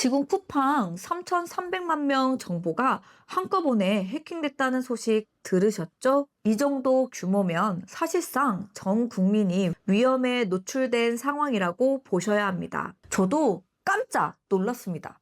지금 쿠팡 3,300만 명 정보가 한꺼번에 해킹됐다는 소식 들으셨죠? 이 정도 규모면 사실상 전 국민이 위험에 노출된 상황이라고 보셔야 합니다. 저도 깜짝 놀랐습니다.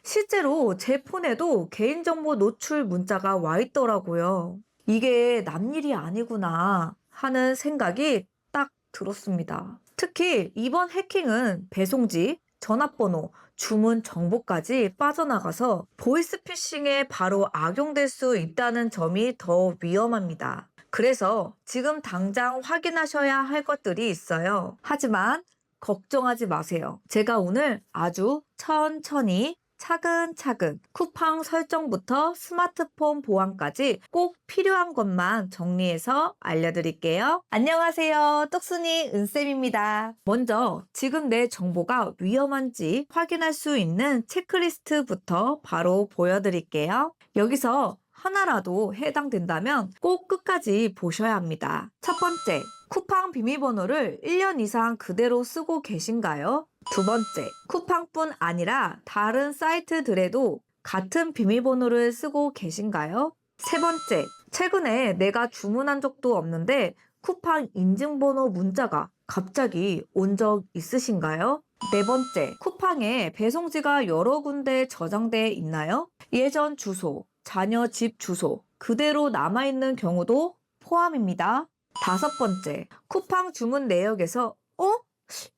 실제로 제 폰에도 개인정보 노출 문자가 와 있더라고요. 이게 남일이 아니구나 하는 생각이 딱 들었습니다. 특히 이번 해킹은 배송지, 전화번호, 주문 정보까지 빠져나가서 보이스피싱에 바로 악용될 수 있다는 점이 더 위험합니다. 그래서 지금 당장 확인하셔야 할 것들이 있어요. 하지만 걱정하지 마세요. 제가 오늘 아주 천천히 차근차근 쿠팡 설정부터 스마트폰 보안까지 꼭 필요한 것만 정리해서 알려드릴게요. 안녕하세요. 떡순이 은쌤입니다. 먼저 지금 내 정보가 위험한지 확인할 수 있는 체크리스트부터 바로 보여드릴게요. 여기서 하나라도 해당된다면 꼭 끝까지 보셔야 합니다. 첫 번째, 쿠팡 비밀번호를 1년 이상 그대로 쓰고 계신가요? 두 번째, 쿠팡뿐 아니라 다른 사이트들에도 같은 비밀번호를 쓰고 계신가요? 세 번째, 최근에 내가 주문한 적도 없는데 쿠팡 인증번호 문자가 갑자기 온 적 있으신가요? 네 번째, 쿠팡에 배송지가 여러 군데 저장돼 있나요? 예전 주소, 자녀 집 주소 그대로 남아있는 경우도 포함입니다. 다섯 번째, 쿠팡 주문 내역에서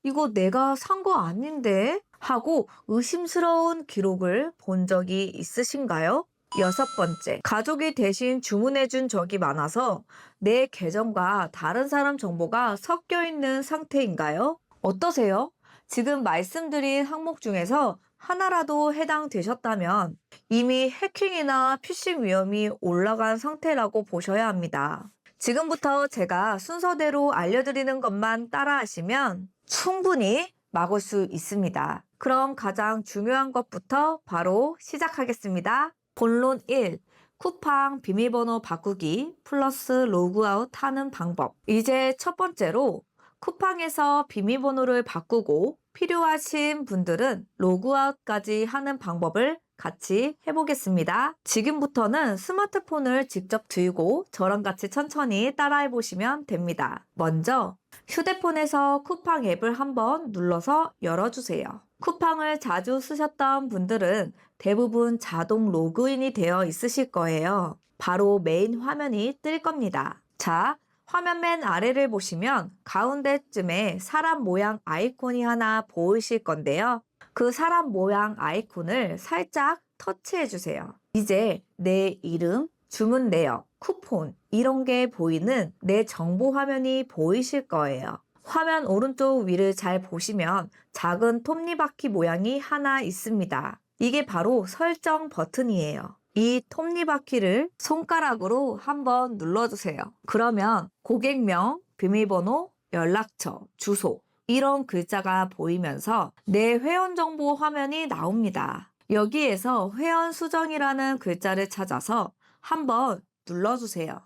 이거 내가 산 거 아닌데? 하고 의심스러운 기록을 본 적이 있으신가요? 여섯 번째, 가족이 대신 주문해준 적이 많아서 내 계정과 다른 사람 정보가 섞여 있는 상태인가요? 어떠세요? 지금 말씀드린 항목 중에서 하나라도 해당되셨다면 이미 해킹이나 피싱 위험이 올라간 상태라고 보셔야 합니다. 지금부터 제가 순서대로 알려드리는 것만 따라하시면 충분히 막을 수 있습니다. 그럼 가장 중요한 것부터 바로 시작하겠습니다. 본론 1. 쿠팡 비밀번호 바꾸기 플러스 로그아웃 하는 방법. 이제 첫 번째로 쿠팡에서 비밀번호를 바꾸고 필요하신 분들은 로그아웃까지 하는 방법을 같이 해보겠습니다. 지금부터는 스마트폰을 직접 들고 저랑 같이 천천히 따라해 보시면 됩니다. 먼저 휴대폰에서 쿠팡 앱을 한번 눌러서 열어주세요. 쿠팡을 자주 쓰셨던 분들은 대부분 자동 로그인이 되어 있으실 거예요. 바로 메인 화면이 뜰 겁니다. 자, 화면 맨 아래를 보시면 가운데쯤에 사람 모양 아이콘이 하나 보이실 건데요. 그 사람 모양 아이콘을 살짝 터치해 주세요. 이제 내 이름, 주문 내역, 쿠폰 이런 게 보이는 내 정보 화면이 보이실 거예요. 화면 오른쪽 위를 잘 보시면 작은 톱니바퀴 모양이 하나 있습니다. 이게 바로 설정 버튼이에요. 이 톱니바퀴를 손가락으로 한번 눌러주세요. 그러면 고객명, 비밀번호, 연락처, 주소 이런 글자가 보이면서 내 회원정보 화면이 나옵니다. 여기에서 회원 수정이라는 글자를 찾아서 한번 눌러주세요.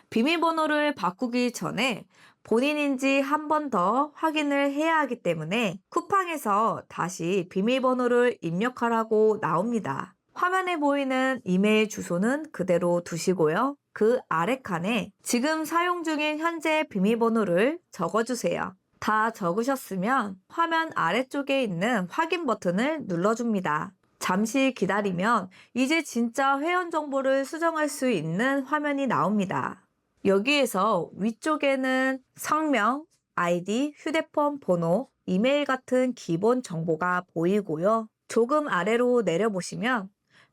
비밀번호를 바꾸기 전에 본인인지 한 번 더 확인을 해야 하기 때문에 쿠팡에서 다시 비밀번호를 입력하라고 나옵니다. 화면에 보이는 이메일 주소는 그대로 두시고요. 그 아래 칸에 지금 사용 중인 현재 비밀번호를 적어주세요. 다 적으셨으면 화면 아래쪽에 있는 확인 버튼을 눌러줍니다. 잠시 기다리면 이제 진짜 회원 정보를 수정할 수 있는 화면이 나옵니다. 여기에서 위쪽에는 성명, 아이디, 휴대폰 번호, 이메일 같은 기본 정보가 보이고요. 조금 아래로 내려보시면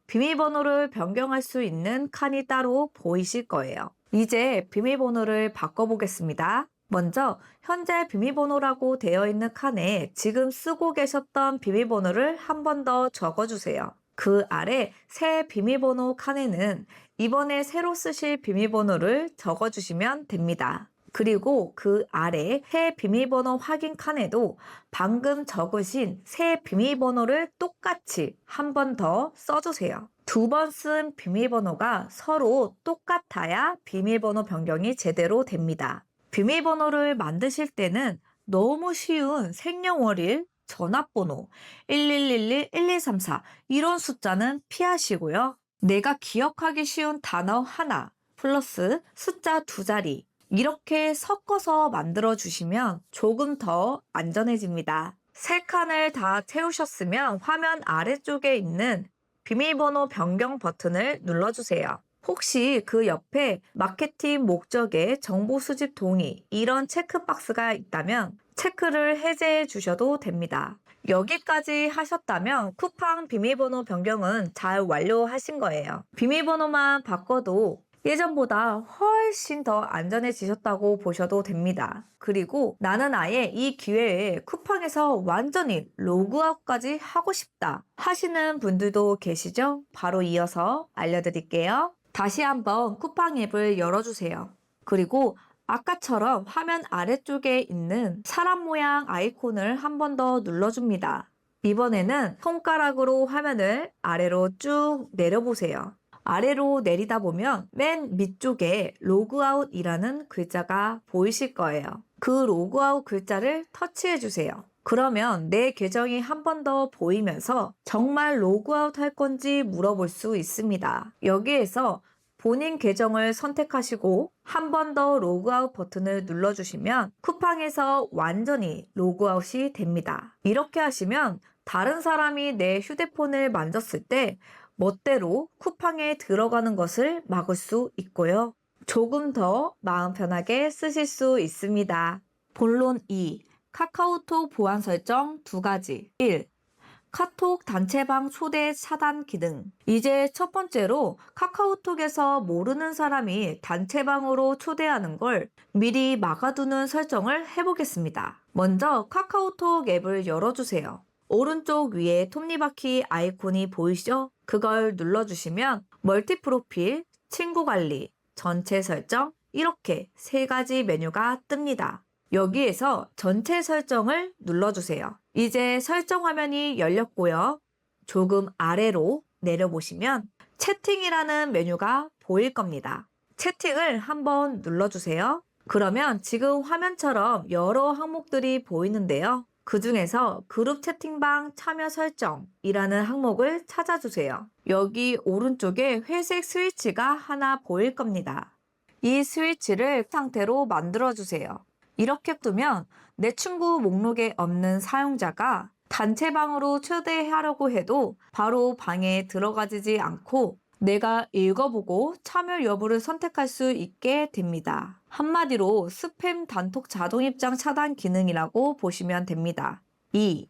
비밀번호를 변경할 수 있는 칸이 따로 보이실 거예요. 이제 비밀번호를 바꿔보겠습니다. 먼저 현재 비밀번호라고 되어 있는 칸에 지금 쓰고 계셨던 비밀번호를 한 번 더 적어주세요. 그 아래 새 비밀번호 칸에는 이번에 새로 쓰실 비밀번호를 적어주시면 됩니다. 그리고 그 아래 새 비밀번호 확인 칸에도 방금 적으신 새 비밀번호를 똑같이 한 번 더 써주세요. 두 번 쓴 비밀번호가 서로 똑같아야 비밀번호 변경이 제대로 됩니다. 비밀번호를 만드실 때는 너무 쉬운 생년월일, 전화번호 1111-1234 이런 숫자는 피하시고요. 내가 기억하기 쉬운 단어 하나 플러스 숫자 두 자리 이렇게 섞어서 만들어 주시면 조금 더 안전해집니다. 세 칸을 다 채우셨으면 화면 아래쪽에 있는 비밀번호 변경 버튼을 눌러주세요. 혹시 그 옆에 마케팅 목적의 정보 수집 동의 이런 체크박스가 있다면 체크를 해제해 주셔도 됩니다. 여기까지 하셨다면 쿠팡 비밀번호 변경은 잘 완료하신 거예요. 비밀번호만 바꿔도 예전보다 훨씬 더 안전해지셨다고 보셔도 됩니다. 그리고 나는 아예 이 기회에 쿠팡에서 완전히 로그아웃까지 하고 싶다 하시는 분들도 계시죠? 바로 이어서 알려드릴게요. 다시 한번 쿠팡 앱을 열어주세요. 그리고 아까처럼 화면 아래쪽에 있는 사람 모양 아이콘을 한 번 더 눌러줍니다. 이번에는 손가락으로 화면을 아래로 쭉 내려보세요. 아래로 내리다 보면 맨 밑쪽에 로그아웃이라는 글자가 보이실 거예요. 그 로그아웃 글자를 터치해 주세요. 그러면 내 계정이 한 번 더 보이면서 정말 로그아웃 할 건지 물어볼 수 있습니다. 여기에서 본인 계정을 선택하시고 한 번 더 로그아웃 버튼을 눌러주시면 쿠팡에서 완전히 로그아웃이 됩니다. 이렇게 하시면 다른 사람이 내 휴대폰을 만졌을 때 멋대로 쿠팡에 들어가는 것을 막을 수 있고요. 조금 더 마음 편하게 쓰실 수 있습니다. 본론 2. 카카오톡 보안 설정 2가지. 1. 카톡 단체방 초대 차단 기능. 이제 첫 번째로 카카오톡에서 모르는 사람이 단체방으로 초대하는 걸 미리 막아두는 설정을 해보겠습니다. 먼저 카카오톡 앱을 열어주세요. 오른쪽 위에 톱니바퀴 아이콘이 보이시죠? 그걸 눌러주시면 멀티 프로필, 친구 관리, 전체 설정 이렇게 세 가지 메뉴가 뜹니다. 여기에서 전체 설정을 눌러주세요. 이제 설정 화면이 열렸고요. 조금 아래로 내려보시면 채팅이라는 메뉴가 보일 겁니다. 채팅을 한번 눌러주세요. 그러면 지금 화면처럼 여러 항목들이 보이는데요. 그 중에서 그룹 채팅방 참여 설정이라는 항목을 찾아주세요. 여기 오른쪽에 회색 스위치가 하나 보일 겁니다. 이 스위치를 상태로 만들어주세요. 이렇게 두면 내 친구 목록에 없는 사용자가 단체방으로 초대하려고 해도 바로 방에 들어가지 않고 내가 읽어보고 참여 여부를 선택할 수 있게 됩니다. 한마디로 스팸 단톡 자동 입장 차단 기능이라고 보시면 됩니다. 2.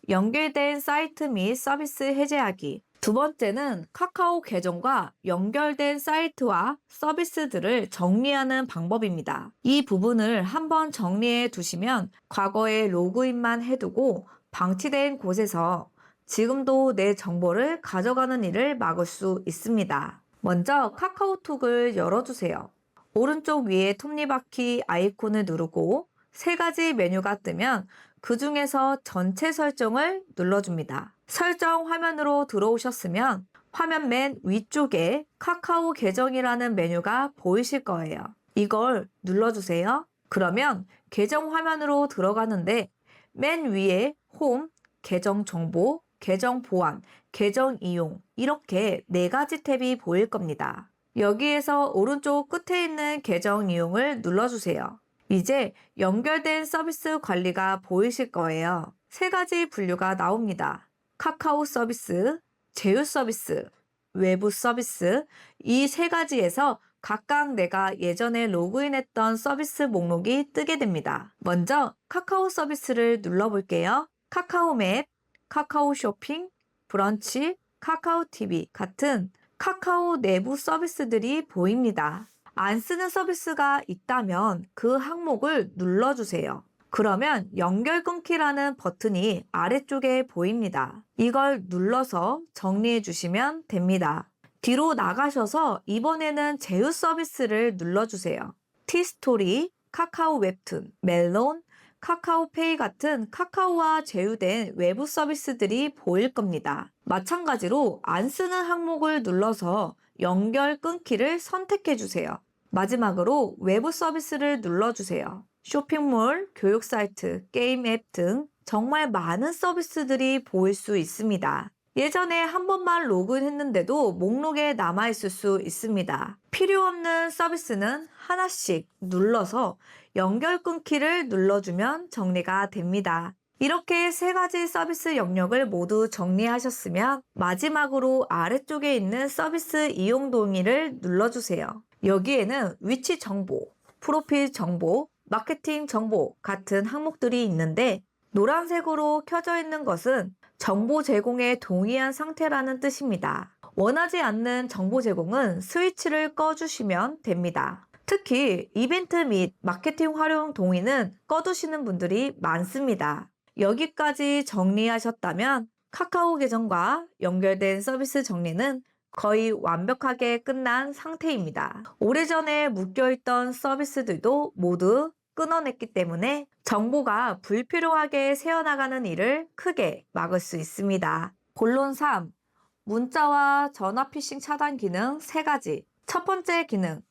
연결된 사이트 및 서비스 해제하기. 두 번째는 카카오 계정과 연결된 사이트와 서비스들을 정리하는 방법입니다. 이 부분을 한번 정리해 두시면 과거에 로그인만 해두고 방치된 곳에서 지금도 내 정보를 가져가는 일을 막을 수 있습니다. 먼저 카카오톡을 열어주세요. 오른쪽 위에 톱니바퀴 아이콘을 누르고 세 가지 메뉴가 뜨면 그 중에서 전체 설정을 눌러줍니다. 설정 화면으로 들어오셨으면 화면 맨 위쪽에 카카오 계정이라는 메뉴가 보이실 거예요. 이걸 눌러주세요. 그러면 계정 화면으로 들어가는데 맨 위에 홈, 계정 정보, 계정 보안, 계정 이용 이렇게 네 가지 탭이 보일 겁니다. 여기에서 오른쪽 끝에 있는 계정 이용을 눌러주세요. 이제 연결된 서비스 관리가 보이실 거예요. 세 가지 분류가 나옵니다. 카카오 서비스, 제휴 서비스, 외부 서비스 이 세 가지에서 각각 내가 예전에 로그인했던 서비스 목록이 뜨게 됩니다. 먼저 카카오 서비스를 눌러볼게요. 카카오 맵, 카카오 쇼핑, 브런치, 카카오 TV 같은 카카오 내부 서비스들이 보입니다. 안 쓰는 서비스가 있다면 그 항목을 눌러주세요. 그러면 연결 끊기라는 버튼이 아래쪽에 보입니다. 이걸 눌러서 정리해 주시면 됩니다. 뒤로 나가셔서 이번에는 제휴 서비스를 눌러주세요. 티스토리, 카카오 웹툰, 멜론, 카카오페이 같은 카카오와 제휴된 외부 서비스들이 보일 겁니다. 마찬가지로 안 쓰는 항목을 눌러서 연결 끊기를 선택해 주세요. 마지막으로 외부 서비스를 눌러주세요. 쇼핑몰, 교육 사이트, 게임 앱 등 정말 많은 서비스들이 보일 수 있습니다. 예전에 한 번만 로그인했는데도 목록에 남아있을 수 있습니다. 필요 없는 서비스는 하나씩 눌러서 연결 끊기를 눌러주면 정리가 됩니다. 이렇게 세 가지 서비스 영역을 모두 정리하셨으면 마지막으로 아래쪽에 있는 서비스 이용 동의를 눌러주세요. 여기에는 위치 정보, 프로필 정보, 마케팅 정보 같은 항목들이 있는데 노란색으로 켜져 있는 것은 정보 제공에 동의한 상태라는 뜻입니다. 원하지 않는 정보 제공은 스위치를 꺼주시면 됩니다. 특히 이벤트 및 마케팅 활용 동의는 꺼두시는 분들이 많습니다. 여기까지 정리하셨다면 카카오 계정과 연결된 서비스 정리는 거의 완벽하게 끝난 상태입니다. 오래전에 묶여있던 서비스들도 모두 끊어냈기 때문에 정보가 불필요하게 새어나가는 일을 크게 막을 수 있습니다. 본론 3. 문자와 전화 피싱 차단 기능 3가지. 첫 번째 기능.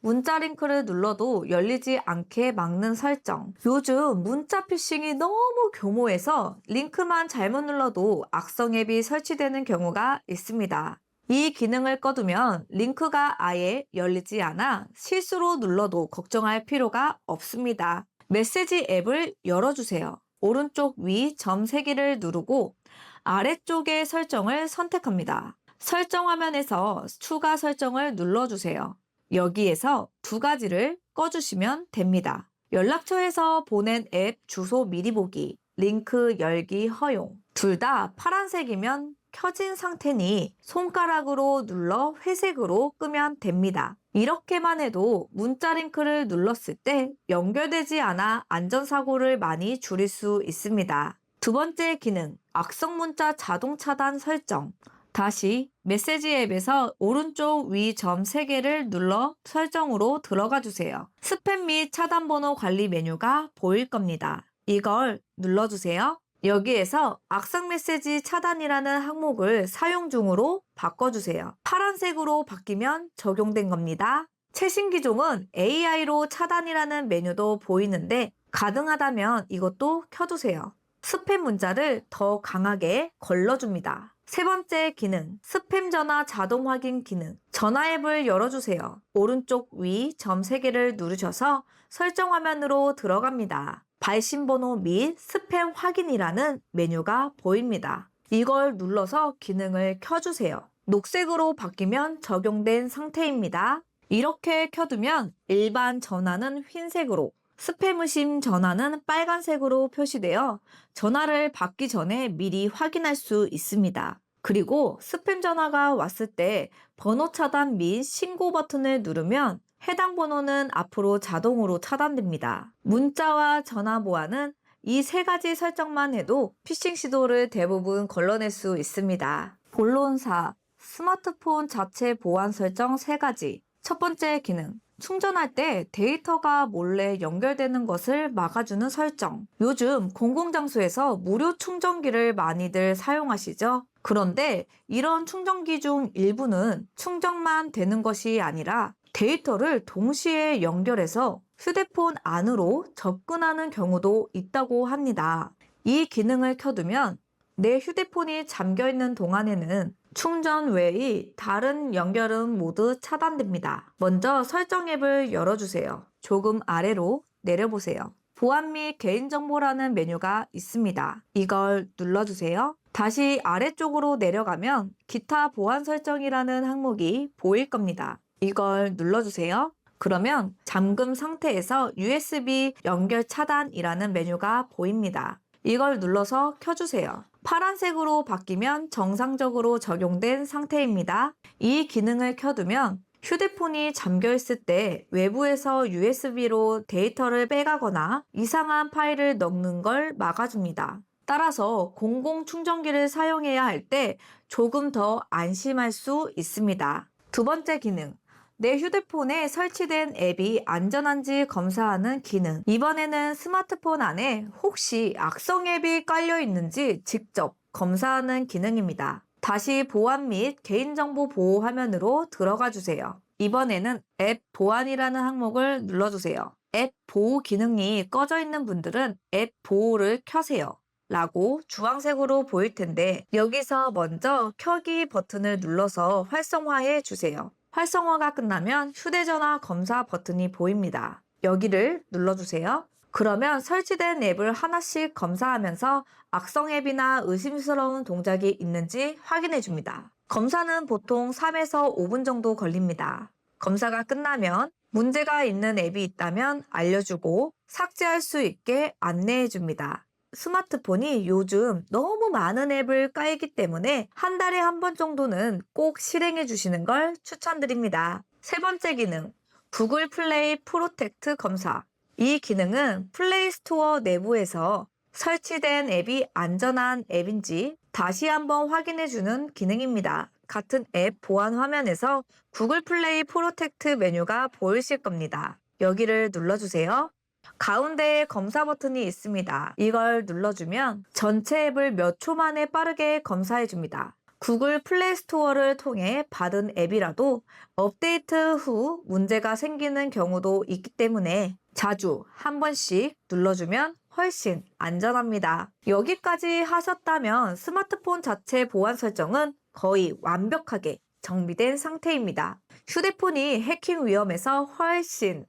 문자 링크를 눌러도 열리지 않게 막는 설정. 요즘 문자 피싱이 너무 교모해서 링크만 잘못 눌러도 악성 앱이 설치되는 경우가 있습니다. 이 기능을 꺼두면 링크가 아예 열리지 않아 실수로 눌러도 걱정할 필요가 없습니다. 메시지 앱을 열어주세요. 오른쪽 위 점 3개를 누르고 아래쪽의 설정을 선택합니다. 설정 화면에서 추가 설정을 눌러주세요. 여기에서 2가지를 꺼주시면 됩니다. 연락처에서 보낸 앱 주소 미리 보기, 링크 열기 허용. 둘 다 파란색이면 켜진 상태니 손가락으로 눌러 회색으로 끄면 됩니다. 이렇게만 해도 문자 링크를 눌렀을 때 연결되지 않아 안전사고를 많이 줄일 수 있습니다. 두 번째 기능, 악성 문자 자동 차단 설정. 다시 메시지 앱에서 오른쪽 위 점 3개를 눌러 설정으로 들어가 주세요. 스팸 및 차단 번호 관리 메뉴가 보일 겁니다. 이걸 눌러주세요. 여기에서 악성 메시지 차단이라는 항목을 사용 중으로 바꿔주세요. 파란색으로 바뀌면 적용된 겁니다. 최신 기종은 AI로 차단이라는 메뉴도 보이는데 가능하다면 이것도 켜두세요. 스팸 문자를 더 강하게 걸러줍니다. 세 번째 기능, 스팸 전화 자동 확인 기능. 전화 앱을 열어주세요. 오른쪽 위 점 3개를 누르셔서 설정 화면으로 들어갑니다. 발신번호 및 스팸 확인이라는 메뉴가 보입니다. 이걸 눌러서 기능을 켜주세요. 녹색으로 바뀌면 적용된 상태입니다. 이렇게 켜두면 일반 전화는 흰색으로, 스팸 의심 전화는 빨간색으로 표시되어 전화를 받기 전에 미리 확인할 수 있습니다. 그리고 스팸 전화가 왔을 때 번호 차단 및 신고 버튼을 누르면 해당 번호는 앞으로 자동으로 차단됩니다. 문자와 전화 보안은 이 3가지 설정만 해도 피싱 시도를 대부분 걸러낼 수 있습니다. 본론 4. 스마트폰 자체 보안 설정 3가지. 첫 번째 기능. 충전할 때 데이터가 몰래 연결되는 것을 막아주는 설정. 요즘 공공장소에서 무료 충전기를 많이들 사용하시죠? 그런데 이런 충전기 중 일부는 충전만 되는 것이 아니라 데이터를 동시에 연결해서 휴대폰 안으로 접근하는 경우도 있다고 합니다. 이 기능을 켜두면 내 휴대폰이 잠겨있는 동안에는 충전 외의 다른 연결은 모두 차단됩니다. 먼저 설정 앱을 열어주세요. 조금 아래로 내려보세요. 보안 및 개인정보라는 메뉴가 있습니다. 이걸 눌러주세요. 다시 아래쪽으로 내려가면 기타 보안 설정이라는 항목이 보일 겁니다. 이걸 눌러주세요. 그러면 잠금 상태에서 USB 연결 차단이라는 메뉴가 보입니다. 이걸 눌러서 켜주세요. 파란색으로 바뀌면 정상적으로 적용된 상태입니다. 이 기능을 켜두면 휴대폰이 잠겨있을 때 외부에서 USB로 데이터를 빼가거나 이상한 파일을 넣는 걸 막아줍니다. 따라서 공공 충전기를 사용해야 할 때 조금 더 안심할 수 있습니다. 두 번째 기능. 내 휴대폰에 설치된 앱이 안전한지 검사하는 기능. 이번에는 스마트폰 안에 혹시 악성 앱이 깔려 있는지 직접 검사하는 기능입니다. 다시 보안 및 개인정보 보호 화면으로 들어가 주세요. 이번에는 앱 보안이라는 항목을 눌러주세요. 앱 보호 기능이 꺼져 있는 분들은 앱 보호를 켜세요. 라고 주황색으로 보일 텐데 여기서 먼저 켜기 버튼을 눌러서 활성화해 주세요. 활성화가 끝나면 휴대전화 검사 버튼이 보입니다. 여기를 눌러주세요. 그러면 설치된 앱을 하나씩 검사하면서 악성 앱이나 의심스러운 동작이 있는지 확인해 줍니다. 검사는 보통 3에서 5분 정도 걸립니다. 검사가 끝나면 문제가 있는 앱이 있다면 알려주고 삭제할 수 있게 안내해 줍니다. 스마트폰이 요즘 너무 많은 앱을 깔기 때문에 한 달에 한 번 정도는 꼭 실행해 주시는 걸 추천드립니다. 세 번째 기능, 구글 플레이 프로텍트 검사. 이 기능은 플레이 스토어 내부에서 설치된 앱이 안전한 앱인지 다시 한번 확인해 주는 기능입니다. 같은 앱 보안 화면에서 구글 플레이 프로텍트 메뉴가 보이실 겁니다. 여기를 눌러주세요. 가운데에 검사 버튼이 있습니다. 이걸 눌러주면 전체 앱을 몇 초 만에 빠르게 검사해 줍니다. 구글 플레이 스토어를 통해 받은 앱이라도 업데이트 후 문제가 생기는 경우도 있기 때문에 자주 한 번씩 눌러주면 훨씬 안전합니다. 여기까지 하셨다면 스마트폰 자체 보안 설정은 거의 완벽하게 정비된 상태입니다. 휴대폰이 해킹 위험에서 훨씬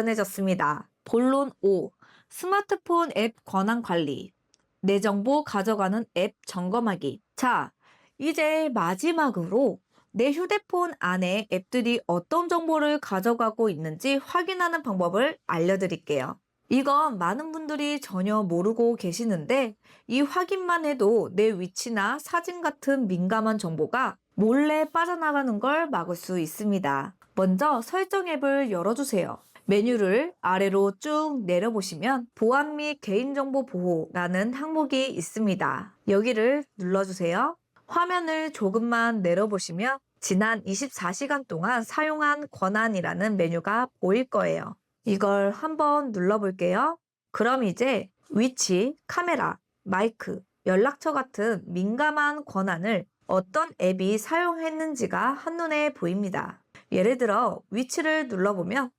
안전해졌습니다. 본론 5. 스마트폰 앱 권한 관리. 내 정보 가져가는 앱 점검하기. 자, 이제 마지막으로 내 휴대폰 안에 앱들이 어떤 정보를 가져가고 있는지 확인하는 방법을 알려드릴게요. 이건 많은 분들이 전혀 모르고 계시는데 이 확인만 해도 내 위치나 사진 같은 민감한 정보가 몰래 빠져나가는 걸 막을 수 있습니다. 먼저 설정 앱을 열어주세요. 메뉴를 아래로 쭉 내려보시면 보안 및 개인정보 보호라는 항목이 있습니다. 여기를 눌러주세요. 화면을 조금만 내려보시면 지난 24시간 동안 사용한 권한이라는 메뉴가 보일 거예요. 이걸 한번 눌러볼게요. 그럼 이제 위치, 카메라, 마이크, 연락처 같은 민감한 권한을 어떤 앱이 사용했는지가 한눈에 보입니다. 예를 들어 위치를 눌러보면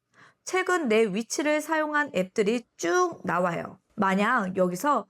최근 내 위치를 사용한 앱들이 쭉 나와요. 만약 여기서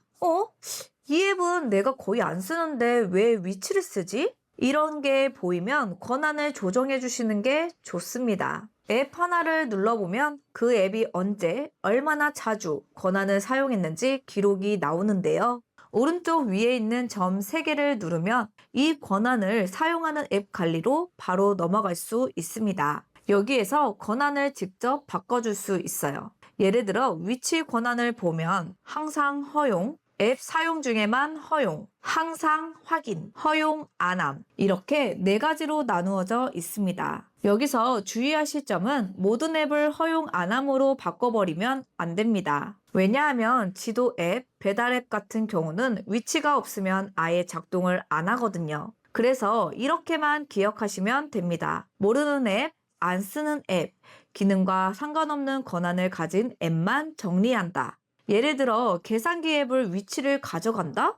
이 앱은 내가 거의 안 쓰는데 왜 위치를 쓰지? 이런 게 보이면 권한을 조정해 주시는 게 좋습니다. 앱 하나를 눌러보면 그 앱이 언제, 얼마나 자주 권한을 사용했는지 기록이 나오는데요. 오른쪽 위에 있는 점 3개를 누르면 이 권한을 사용하는 앱 관리로 바로 넘어갈 수 있습니다. 여기에서 권한을 직접 바꿔줄 수 있어요. 예를 들어 위치 권한을 보면 항상 허용, 앱 사용 중에만 허용, 항상 확인, 허용 안함 이렇게 4가지로 나누어져 있습니다. 여기서 주의하실 점은 모든 앱을 허용 안함으로 바꿔버리면 안 됩니다. 왜냐하면 지도 앱, 배달 앱 같은 경우는 위치가 없으면 아예 작동을 안 하거든요. 그래서 이렇게만 기억하시면 됩니다. 모르는 앱, 안 쓰는 앱, 기능과 상관없는 권한을 가진 앱만 정리한다. 예를 들어 계산기 앱을 위치를 가져간다?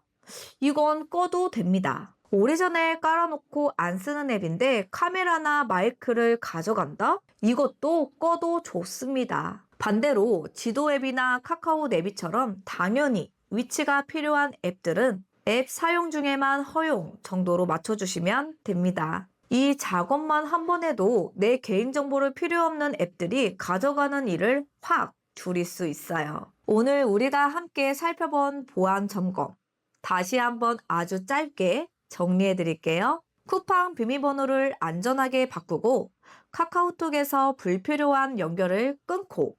이건 꺼도 됩니다. 오래전에 깔아놓고 안 쓰는 앱인데 카메라나 마이크를 가져간다? 이것도 꺼도 좋습니다. 반대로 지도 앱이나 카카오 내비처럼 당연히 위치가 필요한 앱들은 앱 사용 중에만 허용 정도로 맞춰주시면 됩니다. 이 작업만 한 번 해도 내 개인정보를 필요 없는 앱들이 가져가는 일을 확 줄일 수 있어요. 오늘 우리가 함께 살펴본 보안 점검. 다시 한번 아주 짧게 정리해 드릴게요. 쿠팡 비밀번호를 안전하게 바꾸고 카카오톡에서 불필요한 연결을 끊고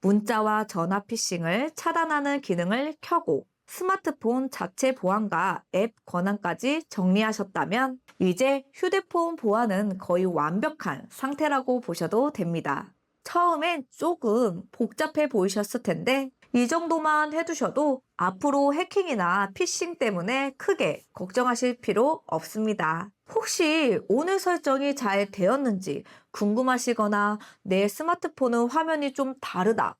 문자와 전화 피싱을 차단하는 기능을 켜고 스마트폰 자체 보안과 앱 권한까지 정리하셨다면 이제 휴대폰 보안은 거의 완벽한 상태라고 보셔도 됩니다. 처음엔 조금 복잡해 보이셨을 텐데 이 정도만 해두셔도 앞으로 해킹이나 피싱 때문에 크게 걱정하실 필요 없습니다. 혹시 오늘 설정이 잘 되었는지 궁금하시거나 내 스마트폰은 화면이 좀 다르다.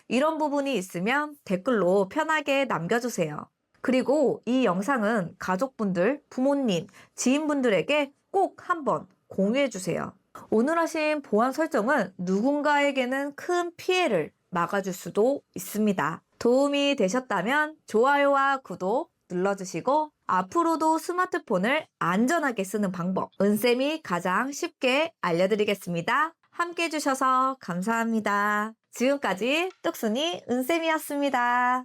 이런 부분이 있으면 댓글로 편하게 남겨주세요. 그리고 이 영상은 가족분들, 부모님, 지인분들에게 꼭 한번 공유해주세요. 오늘 하신 보안 설정은 누군가에게는 큰 피해를 막아줄 수도 있습니다. 도움이 되셨다면 좋아요와 구독 눌러주시고 앞으로도 스마트폰을 안전하게 쓰는 방법 은쌤이 가장 쉽게 알려드리겠습니다. 함께 해주셔서 감사합니다. 지금까지 똑순이 은쌤이었습니다.